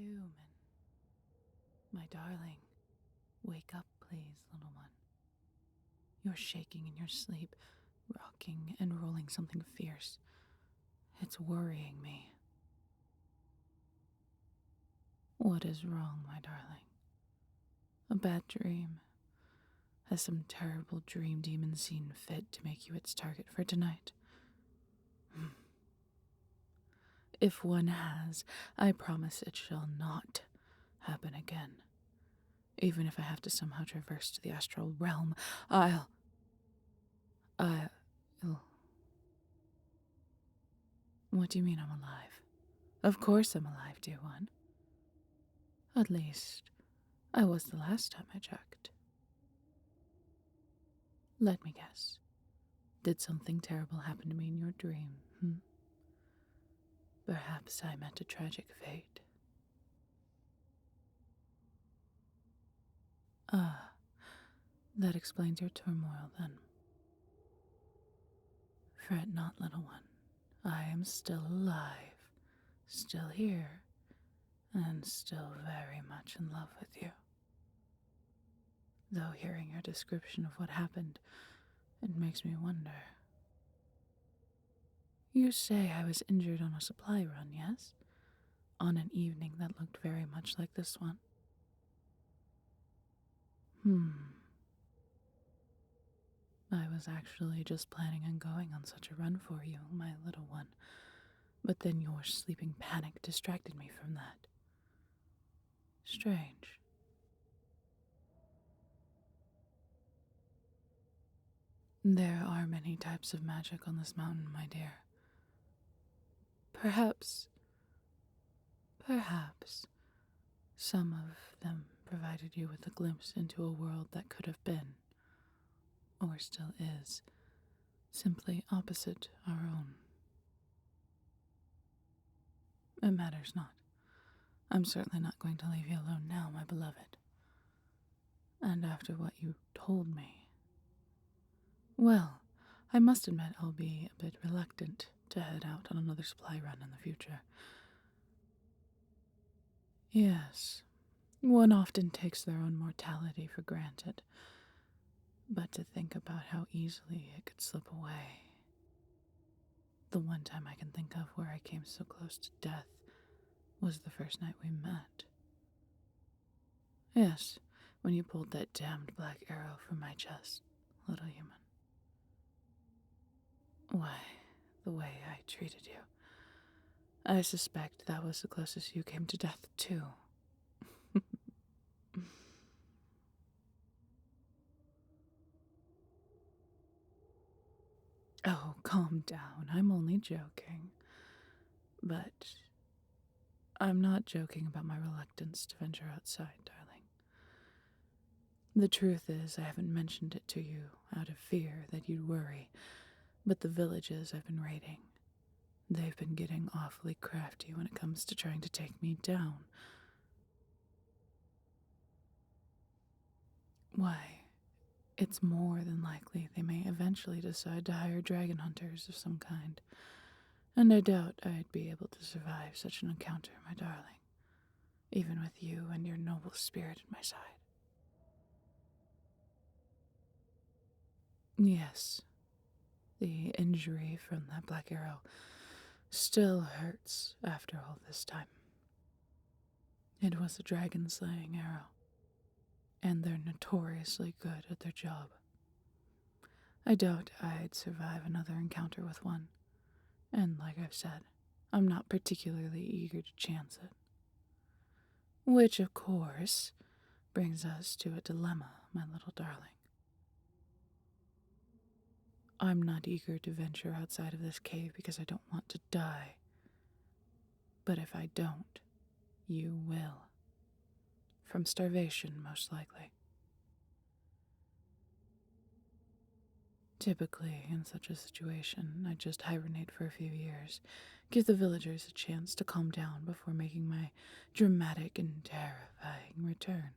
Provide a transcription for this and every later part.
Human. My darling, wake up, please, little one. You're shaking in your sleep, rocking and rolling something fierce. It's worrying me. What is wrong, my darling? A bad dream? Has some terrible dream demon seen fit to make you its target for tonight? If one has, I promise it shall not happen again. Even if I have to somehow traverse to the astral realm, I'll... What do you mean I'm alive? Of course I'm alive, dear one. At least, I was the last time I checked. Let me guess. Did something terrible happen to me in your dream, Perhaps I met a tragic fate. Ah, that explains your turmoil, then. Fret not, little one. I am still alive, still here, and still very much in love with you. Though hearing your description of what happened, it makes me wonder. You say I was injured on a supply run, yes? On an evening that looked very much like this one. I was actually just planning on going on such a run for you, my little one. But then your sleeping panic distracted me from that. Strange. There are many types of magic on this mountain, my dear. Perhaps some of them provided you with a glimpse into a world that could have been, or still is, simply opposite our own. It matters not. I'm certainly not going to leave you alone now, my beloved. And after what you told me, well, I must admit I'll be a bit reluctant to head out on another supply run in the future. Yes, one often takes their own mortality for granted, but to think about how easily it could slip away. The one time I can think of where I came so close to death was the first night we met. Yes, when you pulled that damned black arrow from my chest, little human. Why, the way I treated you. I suspect that was the closest you came to death, too. Oh, calm down. I'm only joking. But I'm not joking about my reluctance to venture outside, darling. The truth is, I haven't mentioned it to you out of fear that you'd worry, but the villages I've been raiding, they've been getting awfully crafty when it comes to trying to take me down. Why, it's more than likely they may eventually decide to hire dragon hunters of some kind, and I doubt I'd be able to survive such an encounter, my darling, even with you and your noble spirit at my side. Yes, the injury from that black arrow still hurts after all this time. It was a dragon-slaying arrow, and they're notoriously good at their job. I doubt I'd survive another encounter with one, and like I've said, I'm not particularly eager to chance it. Which, of course, brings us to a dilemma, my little darling. I'm not eager to venture outside of this cave because I don't want to die. But if I don't, you will. From starvation, most likely. Typically, in such a situation, I just hibernate for a few years, give the villagers a chance to calm down before making my dramatic and terrifying return.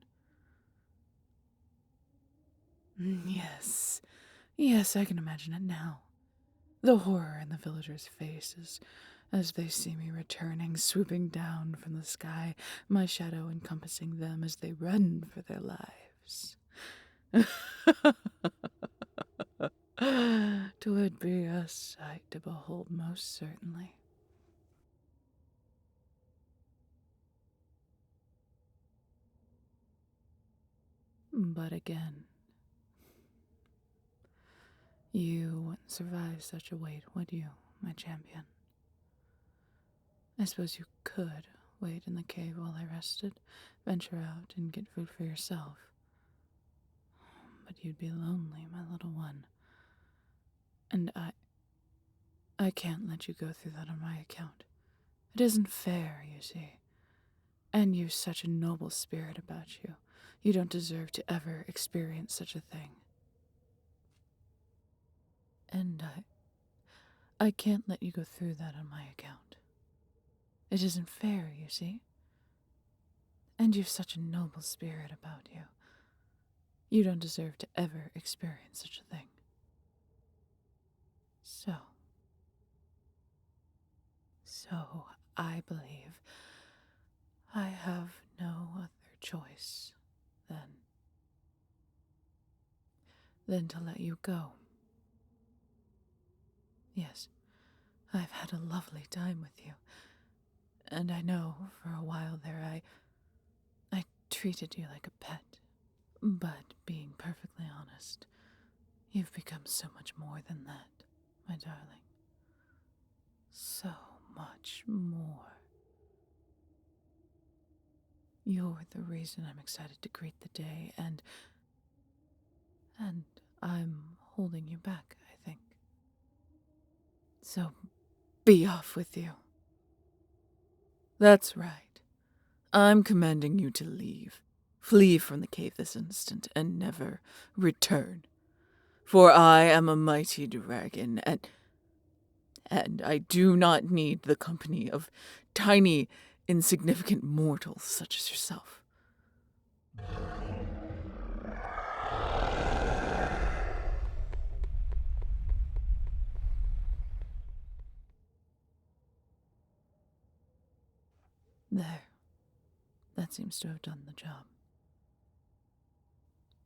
Yes, I can imagine it now. The horror in the villagers' faces, as they see me returning, swooping down from the sky, my shadow encompassing them as they run for their lives. 'Twould be a sight to behold, most certainly. But again, you wouldn't survive such a wait, would you, my champion? I suppose you could wait in the cave while I rested, venture out and get food for yourself. But you'd be lonely, my little one. And I can't let you go through that on my account. It isn't fair, you see. And you've such a noble spirit about you. You don't deserve to ever experience such a thing. And I can't let you go through that on my account. It isn't fair, you see. And you've such a noble spirit about you. You don't deserve to ever experience such a thing. So I believe I have no other choice than to let you go. Yes, I've had a lovely time with you. And I know for a while there I treated you like a pet. But being perfectly honest, you've become so much more than that, my darling. So much more. You're the reason I'm excited to greet the day, and I'm holding you back, I think. So be off with you. That's right. I'm commanding you to leave. Flee from the cave this instant and never return. For I am a mighty dragon, and I do not need the company of tiny, insignificant mortals such as yourself. There. That seems to have done the job.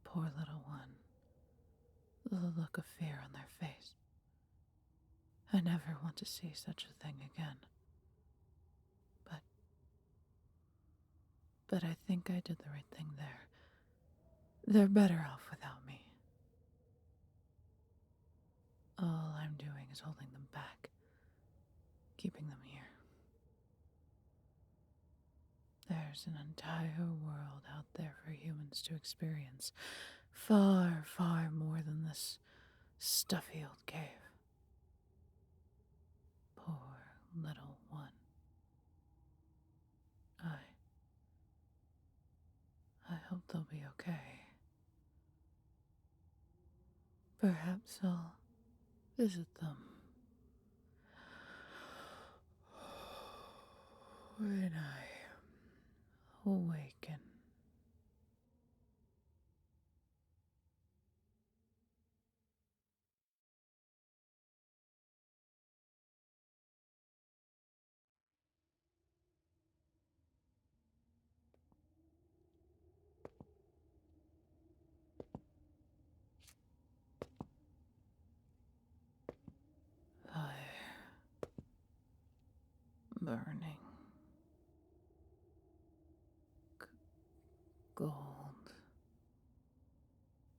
Poor little one. The look of fear on their face. I never want to see such a thing again. But I think I did the right thing there. They're better off without me. All I'm doing is holding them back, keeping them here. There's an entire world out there for humans to experience. Far, far more than this stuffy old cave. Poor little one. I hope they'll be okay. Perhaps I'll visit them when I awaken. Fire. Burning. Gold.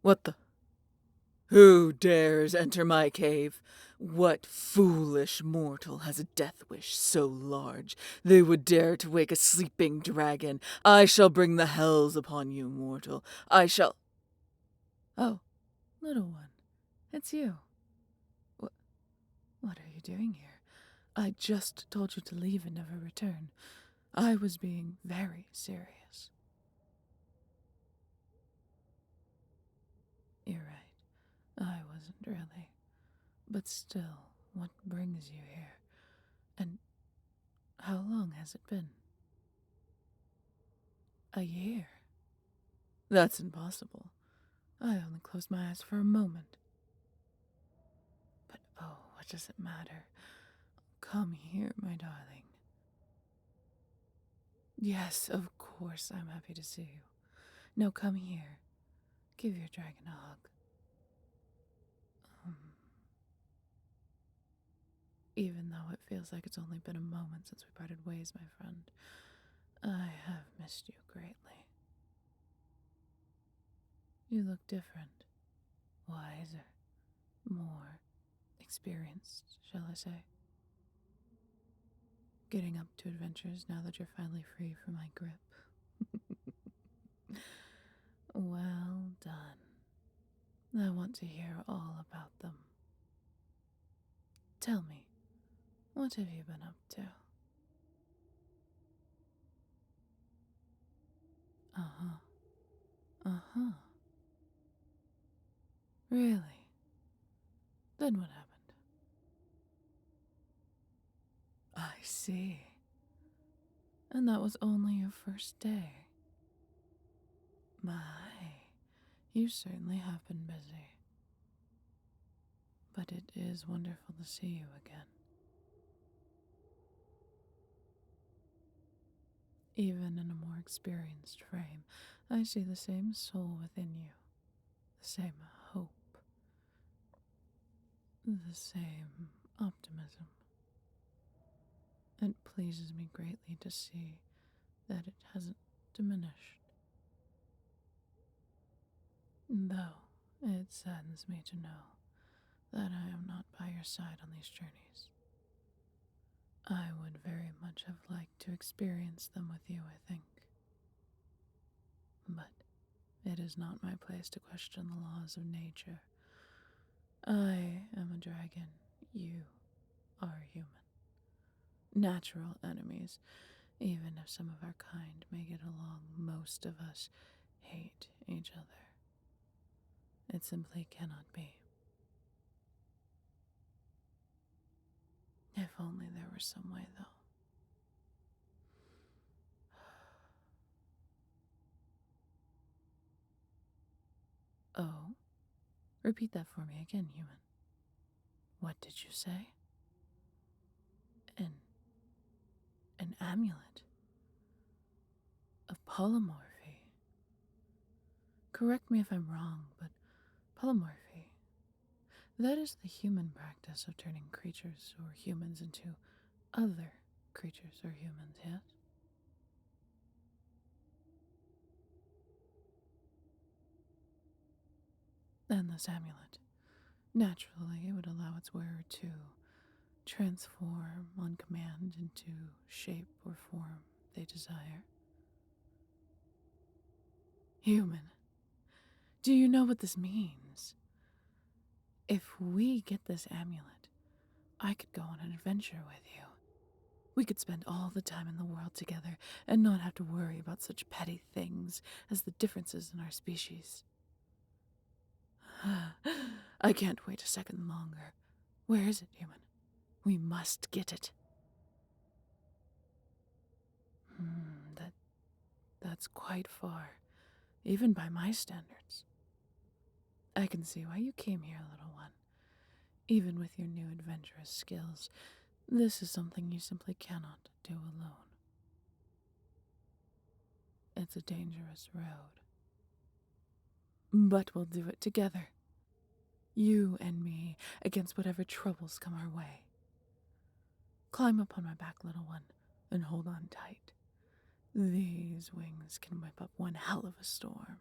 What the? Who dares enter my cave? What foolish mortal has a death wish so large they would dare to wake a sleeping dragon? I shall bring the hells upon you, mortal. I shall... Oh, little one, it's you. What are you doing here? I just told you to leave and never return. I was being very serious. You're right. I wasn't really. But still, what brings you here? And how long has it been? A year? That's impossible. I only closed my eyes for a moment. But oh, what does it matter? Come here, my darling. Yes, of course, I'm happy to see you. Now come here. Give your dragon a hug. Um, Even though it feels like it's only been a moment since we parted ways, my friend, I have missed you greatly. You look different, wiser, more experienced, shall I say. Getting up to adventures now that you're finally free from my grip. Well done. I want to hear all about them. Tell me, what have you been up to? Uh-huh. Uh-huh. Really? Then what happened? I see. And that was only your first day. My, you certainly have been busy. But it is wonderful to see you again. Even in a more experienced frame, I see the same soul within you, the same hope, the same optimism. It pleases me greatly to see that it hasn't diminished. Though it saddens me to know that I am not by your side on these journeys. I would very much have liked to experience them with you, I think. But it is not my place to question the laws of nature. I am a dragon. You are human. Natural enemies, even if some of our kind may get along, most of us hate each other. It simply cannot be. If only there were some way, though. Oh? Repeat that for me again, human. What did you say? An amulet? A polymorphy? Correct me if I'm wrong, but polymorphy, that is the human practice of turning creatures or humans into other creatures or humans, yes? And this amulet, naturally, it would allow its wearer to transform on command into shape or form they desire. Human, do you know what this means? If we get this amulet, I could go on an adventure with you. We could spend all the time in the world together and not have to worry about such petty things as the differences in our species. I can't wait a second longer. Where is it, human? We must get it. That's quite far, even by my standards. I can see why you came here, little one. Even with your new adventurous skills, this is something you simply cannot do alone. It's a dangerous road. But we'll do it together. You and me against whatever troubles come our way. Climb up on my back, little one, and hold on tight. These wings can whip up one hell of a storm.